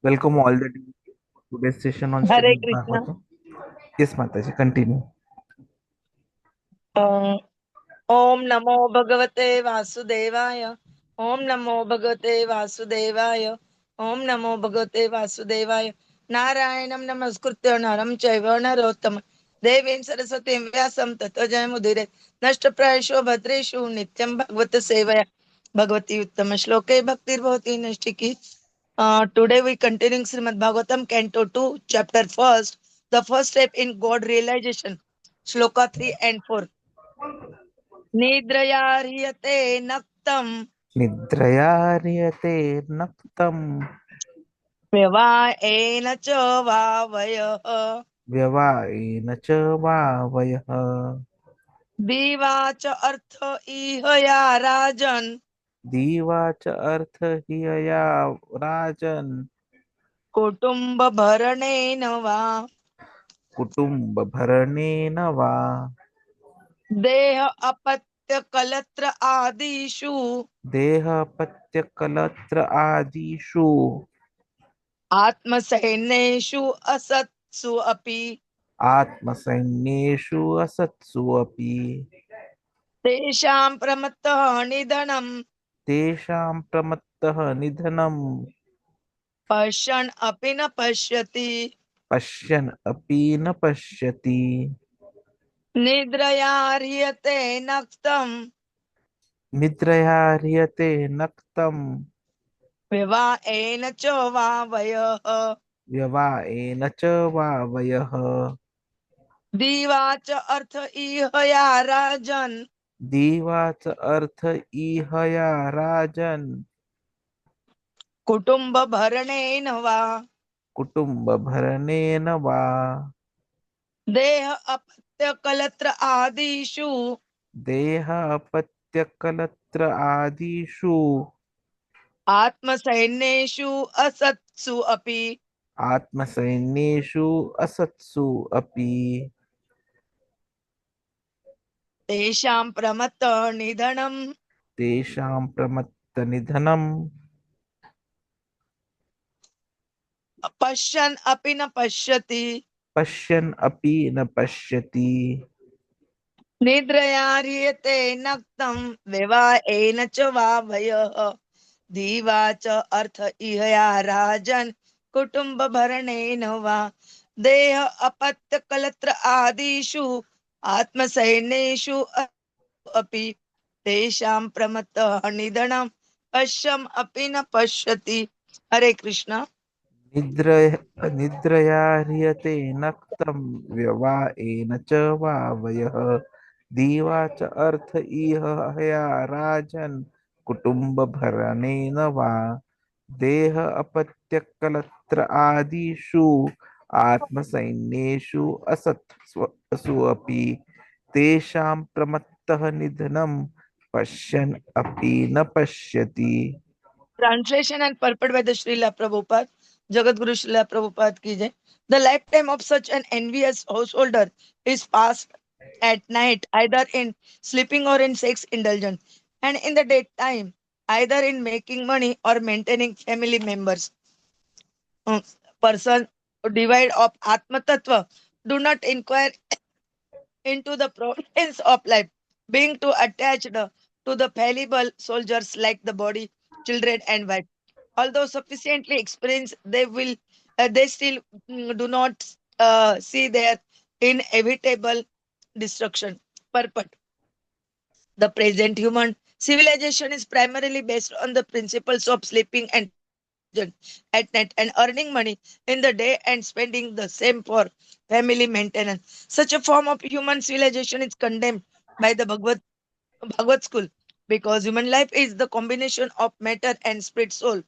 Welcome all the team to today's session on Hare Srimad Krishna. Bhagavatam. Yes, Mataji, continue. Um, Om Namo Bhagavate Vasudevaya. Om Namo Bhagavate Vasudevaya. Om Namo Bhagavate Vasudevaya. Narayanam Namaskritya Naram Chaiva Narottam. Devim Sarasatim Vyasam Tato Jayamudire. Nashtaprayasho Bhadreshu Nityam Bhagavata Sevaya. Bhagavati Uttama Shloke Bhaktir Bhavati Nashtiki. Today we continuing Srimad Bhagavatam, Canto 2, Chapter 1st, the first step in God realization, Shloka 3 and 4. Nidraya hriyate naktam Nidrayariyate naktam vyavaena cha vavayah vyavaena cha vavayah diva cha artha ihaya rajan diva cha artha hiyaya rajan kutumba bharane va kutumba bharanena va deha apatya kalatra adishu deha patya kalatra adishu atma sahineshu asatsu api atmasainyeshu asatsu api tesham pramatah nidanam तेषां प्रमत्तः निधनं pashan api na pashyati पश्यन् अपि न पश्यति nidraya hriyate naktam निद्रया ह्रियते नक्तं विवाहेन च वावयः व्यवायेन च वावयः दीवा च अर्थ इहया राजन् दीवाच अर्थ इहया राजन् कुटुम्ब भरणेन वा कुटुम्बभरणेन वा देह अपत्य कलत्र आदिषु देहापत्यकलत्र आदिषु आत्मसैन्येषु असत्सु अपि आत्मसैन्येषु असत्सु अपि तेषां प्रमत्त निधनं तेषां प्रमत्तनिधनं पश्यन् अपि न पश्यति पश्यन् अपि न पश्यति निद्रया ह्रियते नक्तं विवाहेन च वावयः दीवा च अर्थ इहया राजन् कुटुम्ब भरणेन वा देह अपत्य कलत्र आदिषु आत्मसैन्येषु अपि तेषां प्रमत्तः निधनं पश्यम् अपि न पश्यति. हरे कृष्ण. निद्र निद्रया ह्रियते नक्तं व्यवाएन च वावयः दीवा च अर्थ इह हया राजन् कुटुम्बभरणेन वा देह अपत्यकलत्र आदिषु आत्मसैन्येषु असत्सु अपि तेषां प्रमत्तः निधनं पश्यन् अपि न पश्यति Translation and purport by the Srila Prabhupada, Jagat Guru Srila Prabhupada ki jai. The lifetime of such an envious householder is passed at night, either in sleeping or in sex indulgence, and in the daytime, either in making money or maintaining family members. Um, Person devoid of ātma-tattva do not inquire into the providence of life, being too attached to the fallible soldiers like the body, children, and wife. Although sufficiently experienced, they still do not see their inevitable destruction. Purport. The present human civilization is primarily based on the principles of sleeping and indulgence at night and earning money in the day and spending the same for family maintenance. Such a form of human civilization is condemned by the Bhagavad school because human life is the combination of matter and spirit soul.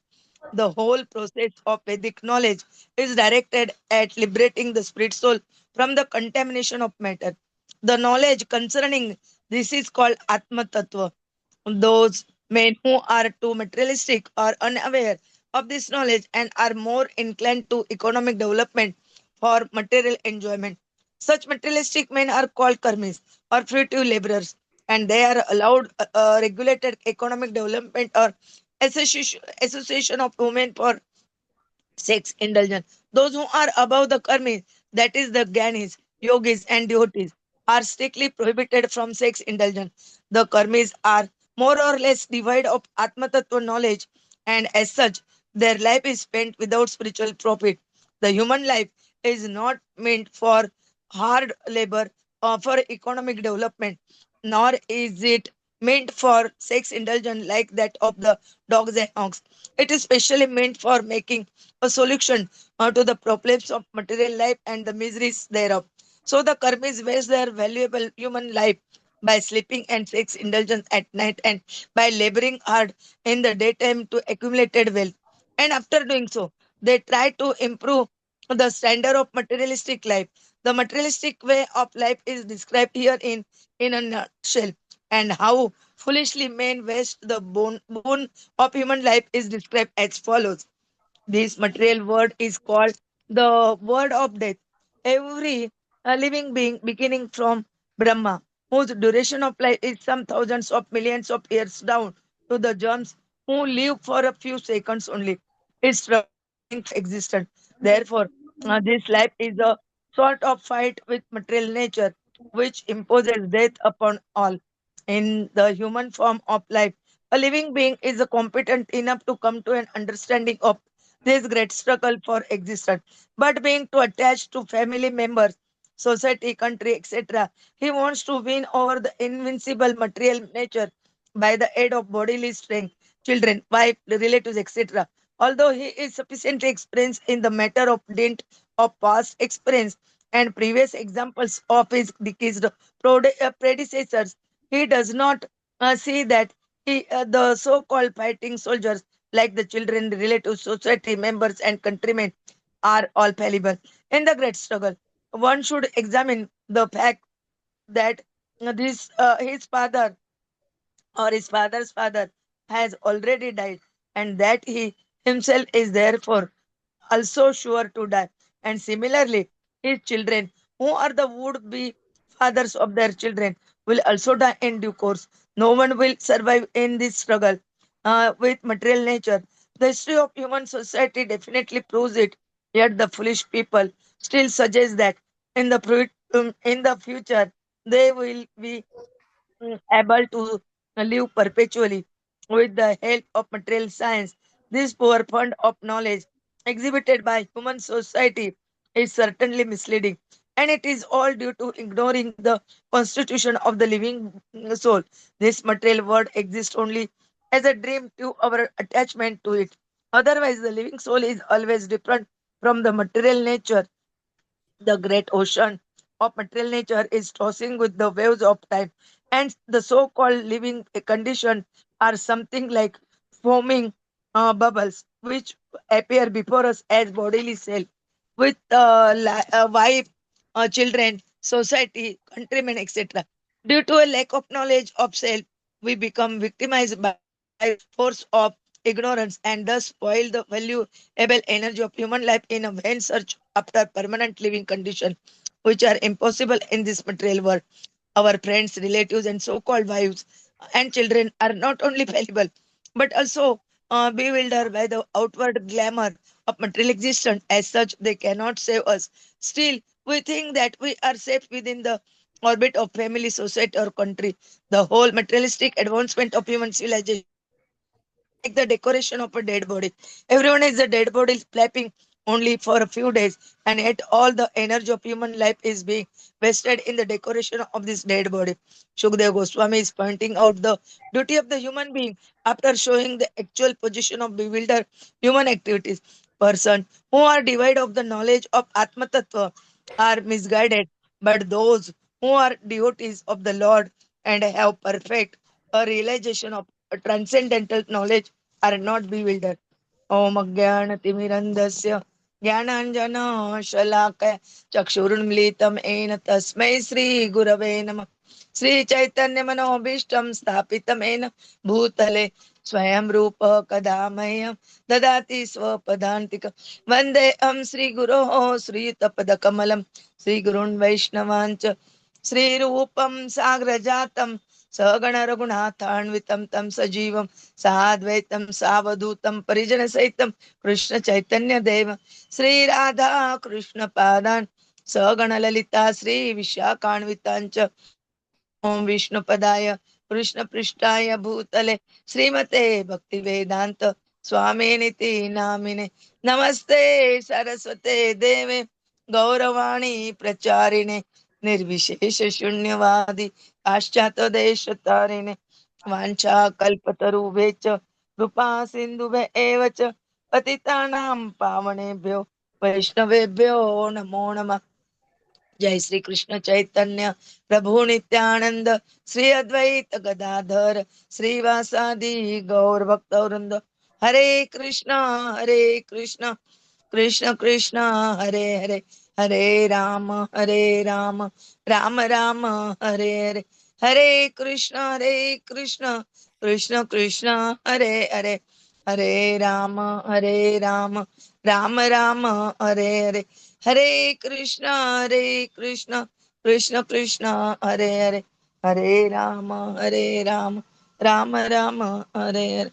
The whole process of Vedic knowledge is directed at liberating the spirit soul from the contamination of matter. The knowledge concerning this is called ātma-tattva. Those men who are too materialistic are unaware of this knowledge and are more inclined to economic development for material enjoyment. Such materialistic men are called karmis or fruitive laborers, and they are allowed regulated economic development or association of women for sex indulgence. Those who are above the karmis, that is the gyanis, yogis, and devotees, are strictly prohibited from sex indulgence. The karmis are more or less devoid of ātma-tattva knowledge, and as such, their life is spent without spiritual profit. The human life is not meant for hard labor or for economic development, nor is it meant for sex indulgence like that of the dogs and hogs. It is specially meant for making a solution to the problems of material life and the miseries thereof. So the karmis waste their valuable human life by sleeping and sex indulgence at night and by laboring hard in the daytime to accumulated wealth. And after doing so, they try to improve the standard of materialistic life. The materialistic way of life is described here in a nutshell, and how foolishly men waste the boon of human life is described as follows. This material word is called the word of death. Every living being, beginning from Brahma, whose duration of life is some thousands of millions of years down to the germs who live for a few seconds only, is struggling for existence. Therefore, this life is a sort of fight with material nature, which imposes death upon all. In the human form of life, a living being is competent enough to come to an understanding of this great struggle for existence. But being too attached to family members, society, country, etc., he wants to win over the invincible material nature by the aid of bodily strength, children, wife, relatives, etc. Although he is sufficiently experienced in the matter of dint of past experience and previous examples of his deceased predecessors, he does not see that the so-called fighting soldiers like the children, relatives, society members, and countrymen are all fallible. In the great struggle, one should examine the fact that this his father or his father's father has already died, and that he himself is therefore also sure to die. And similarly, his children, who are the would be fathers of their children, will also die in due course. No one will survive in this struggle with material nature. The history of human society definitely proves it. Yet the foolish people still suggest that in the future they will be able to live perpetually with the help of material science. This poor fund of knowledge exhibited by human society is certainly misleading, and it is all due to ignoring the constitution of the living soul. This material world exists only as a dream to our attachment to it. Otherwise, the living soul is always different from the material nature. The great ocean of material nature is tossing with the waves of time, and the so-called living condition are something like foaming bubbles which appear before us as bodily self with wife, children, society, countrymen, etc. Due to a lack of knowledge of self, we become victimized by force of ignorance and thus spoil the valuable energy of human life in a vain search after permanent living conditions which are impossible in this material world. Our friends, relatives, and so-called wives and children are not only fallible but also bewildered by the outward glamour of material existence. As such, they cannot save us. Still, we think that we are safe within the orbit of family, society, or country. The whole materialistic advancement of human civilization is like the decoration of a dead body. Everyone is a dead body flapping only for a few days, and yet all the energy of human life is being wasted in the decoration of this dead body. Shukdev Goswami is pointing out the duty of the human being after showing the actual position of bewildered human activities. Person who are devoid of the knowledge of ātma-tattva are misguided, but those who are devotees of the Lord and have perfect a realization of a transcendental knowledge are not bewildered. Om Ajnanatimirandasya Jnananjana चक्षुरुन्मीलितं येन तस्मै श्रीगुरवे नमः श्रीचैतन्यमनोभीष्टं स्थापितं येन भूतले स्वयं रूप कदा मह्यं ददाति स्वपदान्तिकं वन्देऽहं श्रीगुरोः श्रीयुतपदकमलं श्रीगुरून् वैष्णवान् च श्रीरूपं साग्रजातं सगण रघुनाथान्वितं तं सजीवं साद्वैतं सावधूतं परिजनसहितं कृष्ण चैतन्य देव श्री राधा कृष्ण पादान् सगण ललिता श्री विशाखान्वितांच ओम विष्णुपदाय कृष्ण पृष्ठाय भूतले श्रीमते भक्ति वेदांत स्वामिनिति नामिने नमस्ते सरस्वते देवे गौरवाणी प्रचारिणे निर्विशेष शून्यवादी पाश्चात देश तारिणे वाञ्छा कल्पतरुभ्ये च कृपा सिन्धुभ्य एव च पतितानां पावनेभ्यो वैष्णवेभ्यो नमो नमः। जय श्री कृष्ण चैतन्य प्रभु नित्यानंद श्री अद्वैत गदाधर श्रीवासादि गौर भक्त वृंद हरे Krishna Krishna Krishna Hare Hare Hare Ram Ram Ram Hare Hare Hare Krishna Krishna Krishna Hare Hare Hare Ram Ram Ram Hare Hare Hare Krishna Krishna Krishna Hare Hare Hare Ram Ram Ram Hare Hare.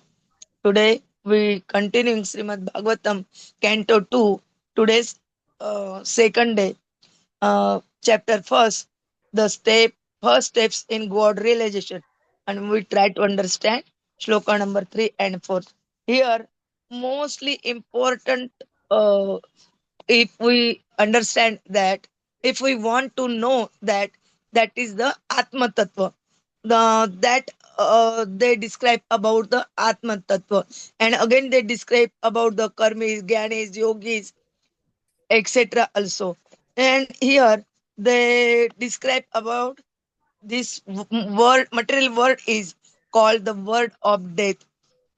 Today we continuing Srimad Bhagavatam Canto 2. Today's second day, chapter first, the first steps in God realization, and we try to understand shloka number 3 and 4. Here, mostly important, if we understand that, if we want to know that, that is the ātma-tattva. That they describe about the ātma-tattva, and again they describe about the karmis, gyanis, yogis, etc. also. And here they describe about this word, material word is called the word of death.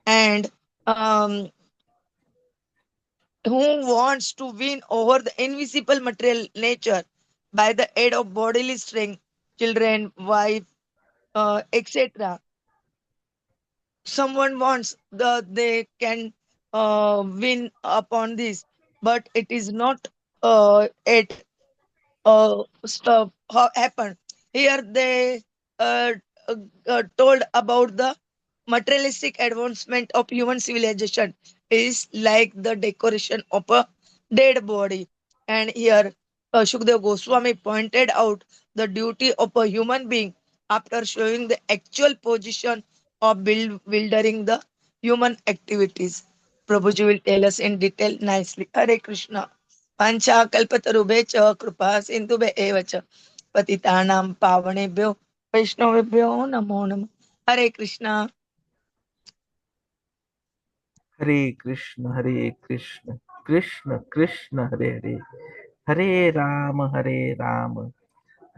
And um, who wants to win over the invisible material nature by the aid of bodily strength, children, wife, etc. Someone wants they can win upon this, but it is not it stuff happened. Here they uh, uh, told about the materialistic advancement of human civilization is like the decoration of a dead body. And here Shukdev Goswami pointed out the duty of a human being after showing the actual position of building the human activities. Prabhuji will tell us in detail nicely. Hare Krishna. वाञ्छाकल्पतरुभ्ये च कृपा सिन्धुभ्य एव च पतितानां पावनेभ्यो वैष्णवेभ्यो नमो नमः. हरे Krishna. Hare Krishna, Krishna Krishna, Hare Hare, Hare Rama,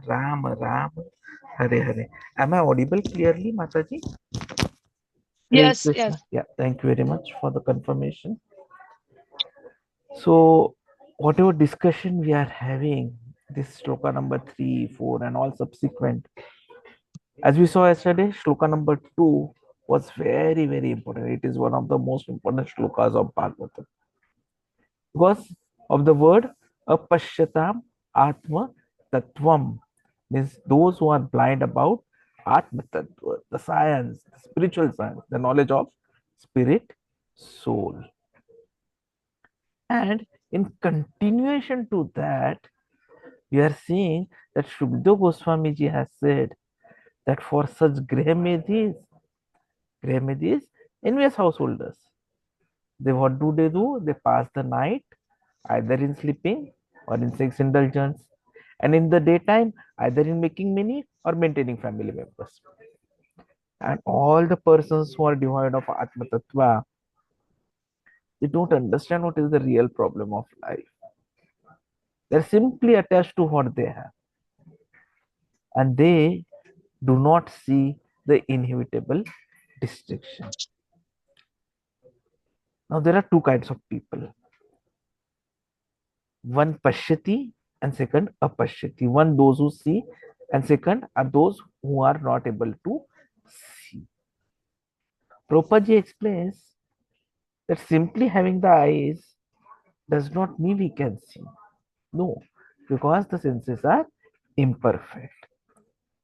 Rama Rama, Hare Hare. Am I audible clearly, Mataji? Hare Yes, Krishna. yes, Yeah, thank you very much for the confirmation. So, whatever discussion we are having, this shloka number 3, 4, and all subsequent, as we saw yesterday, shloka number 2 was very, very important. It is one of the most important shlokas of Bhagavatam because of the word apashyatam atma tattvam, means those who are blind about atma-tattva, the science, the spiritual science, the knowledge of spirit, soul. And in continuation to that, we are seeing that Shukdev Goswami ji has said that for such Grehmedis, envious householders, they what do they do? They pass the night either in sleeping or in sex indulgence, and in the daytime, either in making money or maintaining family members. And all the persons who are devoid of Atma Tattva, they don't understand what is the real problem of life. They're simply attached to what they have, and they do not see the inevitable destruction. Now, there are two kinds of people, one paśyati and second apaśyati. One, those who see, and second are those who are not able to see. Prabhupada explains that simply having the eyes does not mean we can see. No, because the senses are imperfect.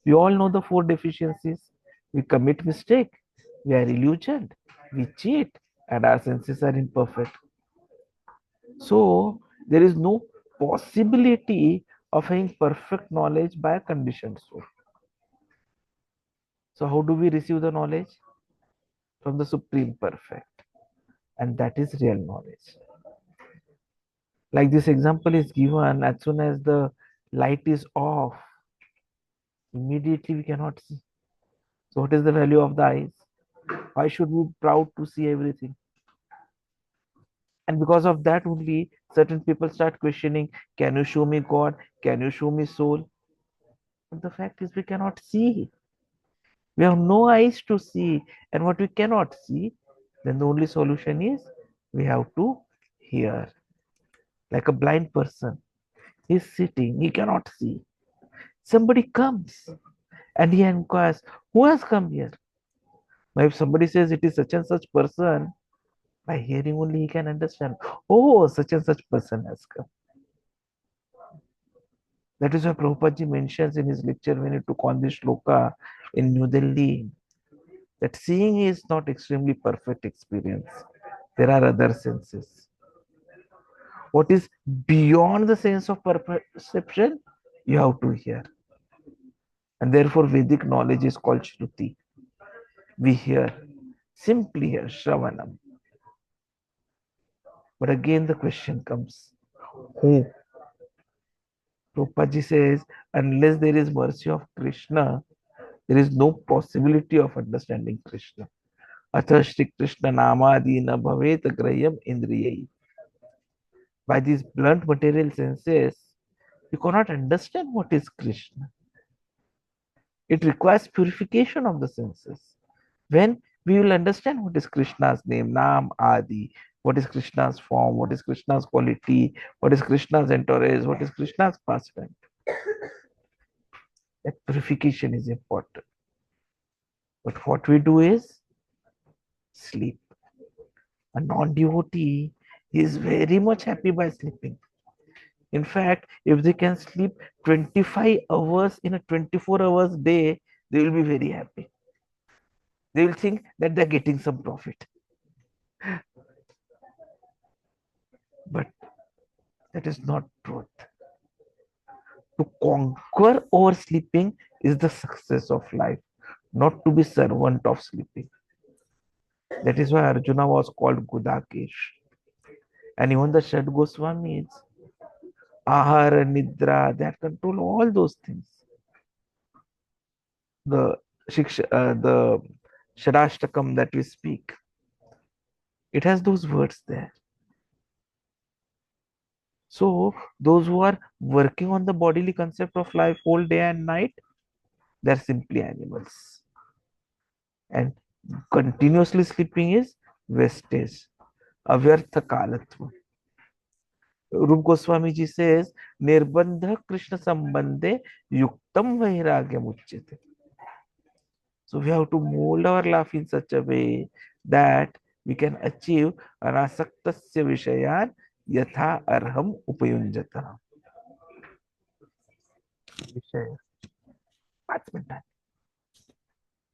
We all know the four deficiencies. We commit mistake, we are illusioned, we cheat, and our senses are imperfect. So there is no possibility of having perfect knowledge by a conditioned soul. So how do we receive the knowledge? From the Supreme Perfect. And that is real knowledge. Like this example is given, as soon as the light is off, immediately we cannot see. So what is the value of the eyes? Why should we be proud to see everything? And because of that only, certain people start questioning, can you show me God? Can you show me soul? But the fact is we cannot see. We have no eyes to see. And what we cannot see, then the only solution is we have to hear. Like a blind person. He's sitting, he cannot see. Somebody comes and he inquires, who has come here? Now, if somebody says it is such and such person, by hearing only he can understand, oh, such and such person has come. That is why Prabhupada mentions in his lecture when he took on this shloka in New Delhi that seeing is not extremely perfect experience. There are other senses. What is beyond the sense of perception, you have to hear. And therefore, Vedic knowledge is called Shruti. We hear, simply hear, Shravanam. But again, the question comes, who? Prabhupada says, unless there is mercy of Krishna, there is no possibility of understanding Krishna. Atha Shri Krishna Namadina Bhavet Grayam Indriyai. By these blunt material senses, you cannot understand what is Krishna. It requires purification of the senses. When we will understand what is Krishna's name, Nam Adi, what is Krishna's form, what is Krishna's quality, what is Krishna's entourage, what is Krishna's pastime. That purification is important. But what we do is sleep. A non-devotee is very much happy by sleeping. In fact, if they can sleep 25 hours in a 24 hours day, they will be very happy. They will think that they're getting some profit. But that is not truth. To conquer oversleeping is the success of life, not to be servant of sleeping. That is why Arjuna was called Gudakesh. And even the Shad Goswamis, Ahara, Nidra, that control all those things. The the Shadashtakam that we speak, it has those words there. So those who are working on the bodily concept of life whole day and night, they're simply animals. And continuously sleeping is wastage, avyartha kalatva. Rup Goswami ji says, Nirbandha Krishna Sambandhe Yuktam Vairagyam Uchyate. So we have to mold our life in such a way that we can achieve anasaktasya vishayan yatha arham upayunjata. Vishaya. 5 minutes.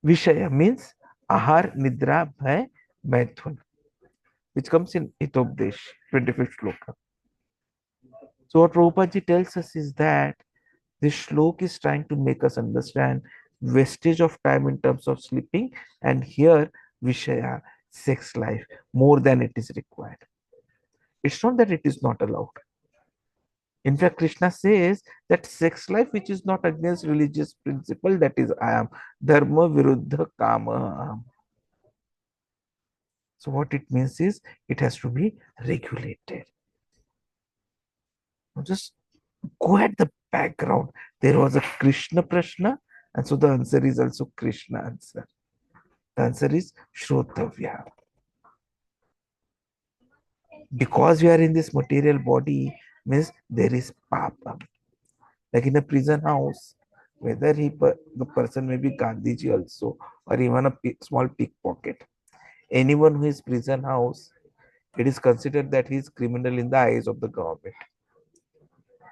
Vishaya means ahar, nidra, bhay, maithun, which comes in Hitopdesh, 25th shloka. So what Prabhupada tells us is that this shlok is trying to make us understand wastage of time in terms of sleeping, and here Vishaya, sex life, more than it is required. It's not that it is not allowed. In fact, Krishna says that sex life which is not against religious principle, that is I am dharma viruddha kama. So what it means is it has to be regulated. Now just go at the background. There was a Krishna Prashna, and so the answer is also Krishna answer. The answer is Shrotavya. Because we are in this material body means there is papa. Like in a prison house, whether the person may be Gandhiji also, or even a small pickpocket. Anyone who is prison house, it is considered that he is criminal in the eyes of the government.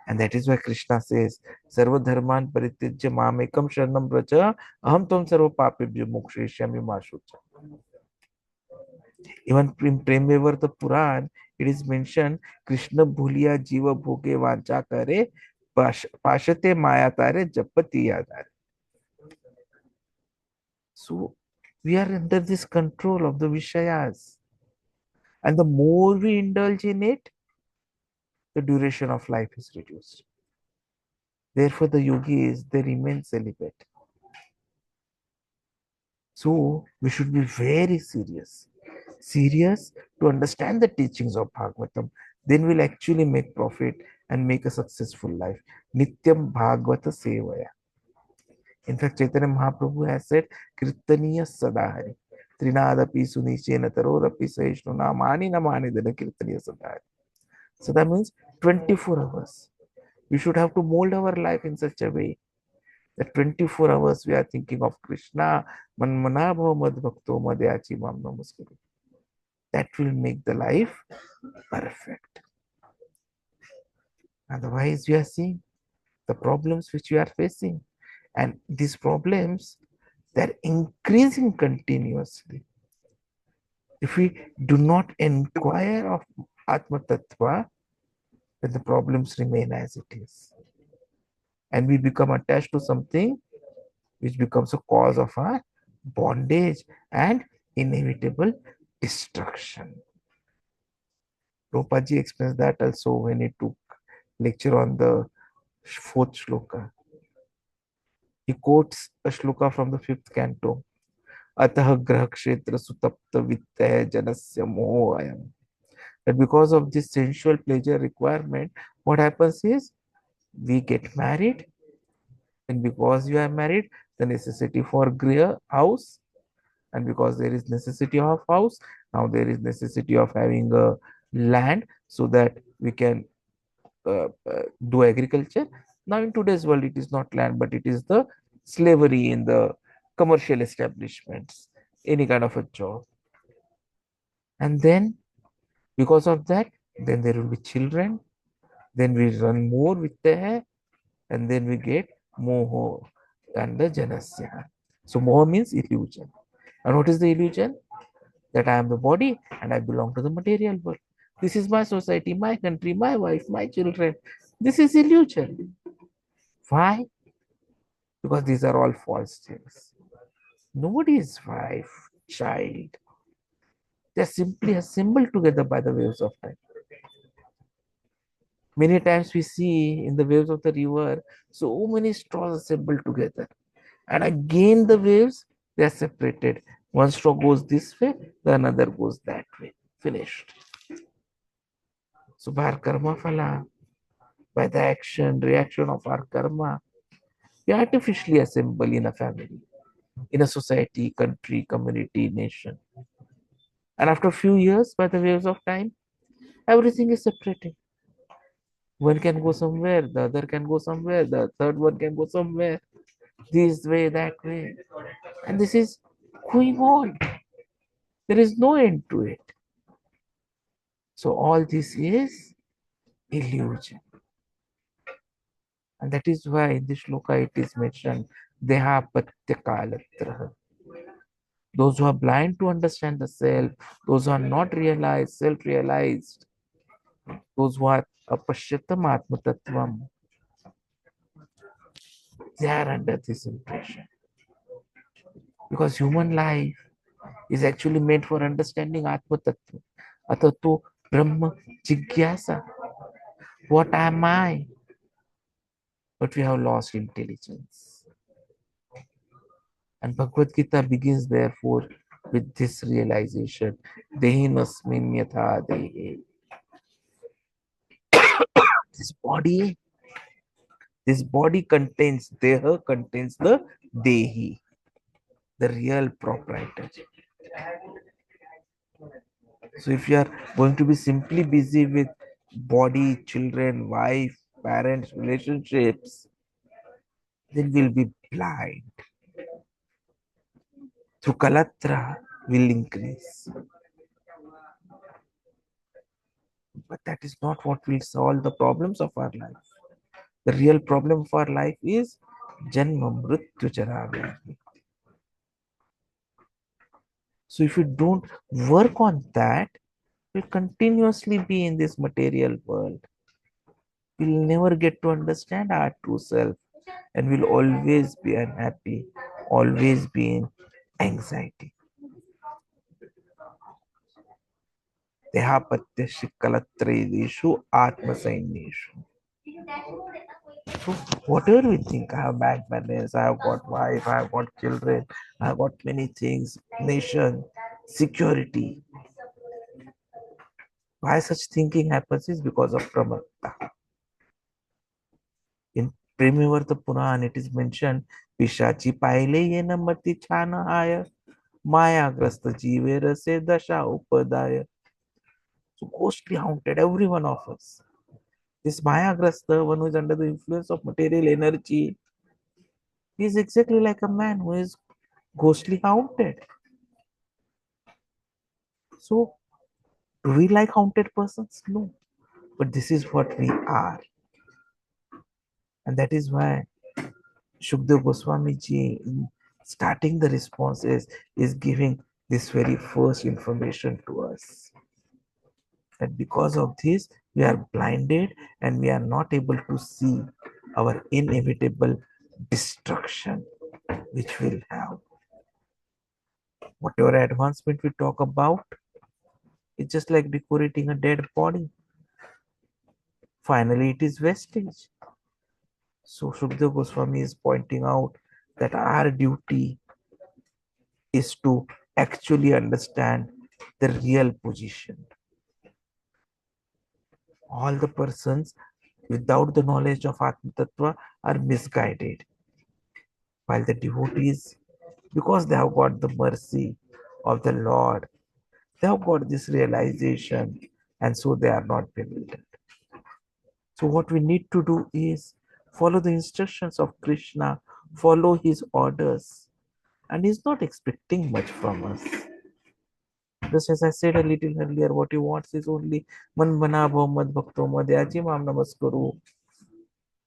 And that is why Krishna says, Sarva dharman parityajya mamekam sharanam vraja aham tvam sarva papebhyo mokshayishyami ma shucha. Even in Prem the Puran, it is mentioned, Krishna bhuliya jiva bhoge vancha kare, paśyate maya tare japati yadare. So we are under this control of the Vishayas. And the more we indulge in it, the duration of life is reduced. Therefore, the yogis, they remain celibate. So we should be very serious to understand the teachings of Bhagavatam. Then we'll actually make profit and make a successful life. Nityam Bhagavata Sevaya. In fact, Chaitanya Mahaprabhu has said, Kirtaniya Sadahari. Trinadapi Sunichena Tarorapi Sahishnu Namani Namani Dana Kirtaniya Sadahari. So that means 24 hours. We should have to mold our life in such a way that 24 hours we are thinking of Krishna, Manmana Bhavad Bhakto Madhyachi Mam Namaskuru. That will make the life perfect. Otherwise, we are seeing the problems which we are facing. And these problems, they're increasing continuously. If we do not inquire of ātma-tattva, then the problems remain as it is. And we become attached to something which becomes a cause of our bondage and inevitable destruction. Prabhupada explains that also when he took lecture on the fourth shloka. He quotes a shloka from the fifth canto. Atah graha kshetra sutapta vittaya janasya mohoayam. That because of this sensual pleasure requirement, what happens is we get married, and because we are married, the necessity for griha, house, and because there is necessity of house, now there is necessity of having a land so that we can do agriculture. Now in today's world, it is not land, but it is the slavery in the commercial establishments, any kind of a job. And then because of that, then there will be children, then we run more with the hair, and then we get moho and the janasya. So moho means illusion. And what is the illusion? That I am the body and I belong to the material world. This is my society, my country, my wife, my children. This is illusion. Why? Because these are all false things. Nobody is wife, child. They are simply assembled together by the waves of time. Many times we see in the waves of the river so many straws assembled together. And again the waves, they are separated. One straw goes this way, the another goes that way. Finished. So by our karma phala, by the action, reaction of our karma, we artificially assemble in a family, in a society, country, community, nation. And after a few years, by the waves of time, everything is separated. One can go somewhere, the other can go somewhere, the third one can go somewhere, this way, that way. And this is going on. There is no end to it. So all this is illusion. And that is why in this shloka it is mentioned, Deha Patyakalatra. Those who are blind to understand the self, those who are not realized, self-realized, those who are apashyatam ātma-tattvam, they are under this impression. Because human life is actually meant for understanding ātma-tattva. Atato Brahma Jigyasa. What am I? But we have lost intelligence. And Bhagavad Gita begins therefore with this realization. Dehinasmin yatha dehe. This body, this body contains, Deha contains the Dehi, the real proprietor. So if you are going to be simply busy with body, children, wife, parents, relationships, then we'll be blind. Through Kalatra will increase. But that is not what will solve the problems of our life. The real problem of our life is Janma Mrityu Jara Vyadi. So if you don't work on that, we'll continuously be in this material world. We'll never get to understand our true self, and we'll always be unhappy, always be in anxiety. Dehapatyasya kalatrayeshu atmasainyeshu. So whatever we think, I have bank balance, I have got wife, I have got children, I have got many things, nation, security. Why such thinking happens is because of pramatta. In Premavarta Puran, it is mentioned, Pishachi paile yena mati chana aya, maya grasta jivera se dasha upadaya. So ghostly haunted, every one of us. This maya grasta, one who is under the influence of material energy, is exactly like a man who is ghostly haunted. So, do we like haunted persons? No. But this is what we are. And that is why Shukdev Goswami ji, in starting the responses, is giving this very first information to us. That because of this, we are blinded and we are not able to see our inevitable destruction, which will have. Whatever advancement we talk about, it's just like decorating a dead body. Finally, it is vestige. So Shukdev Goswami is pointing out that our duty is to actually understand the real position. All the persons without the knowledge of ātma-tattva are misguided, while the devotees, because they have got the mercy of the Lord, they have got this realization, and so they are not bewildered. So what we need to do is follow the instructions of Krishna, follow his orders, and he's not expecting much from us. Just as I said a little earlier, what he wants is only man bana bhav mad bhakto madhyaji mam namaskaru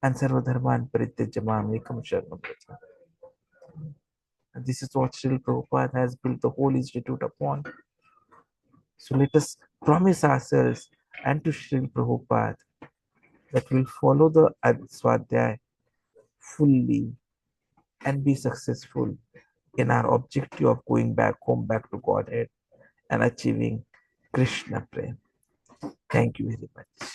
and sarva dharman parityajya mam ekam sharanam vraja. And this is what Srila Prabhupada has built the whole institute upon. So let us promise ourselves and to Srila Prabhupada that we'll follow the Swadhyay fully and be successful in our objective of going back home, back to Godhead and achieving Krishna Prem. Thank you very much.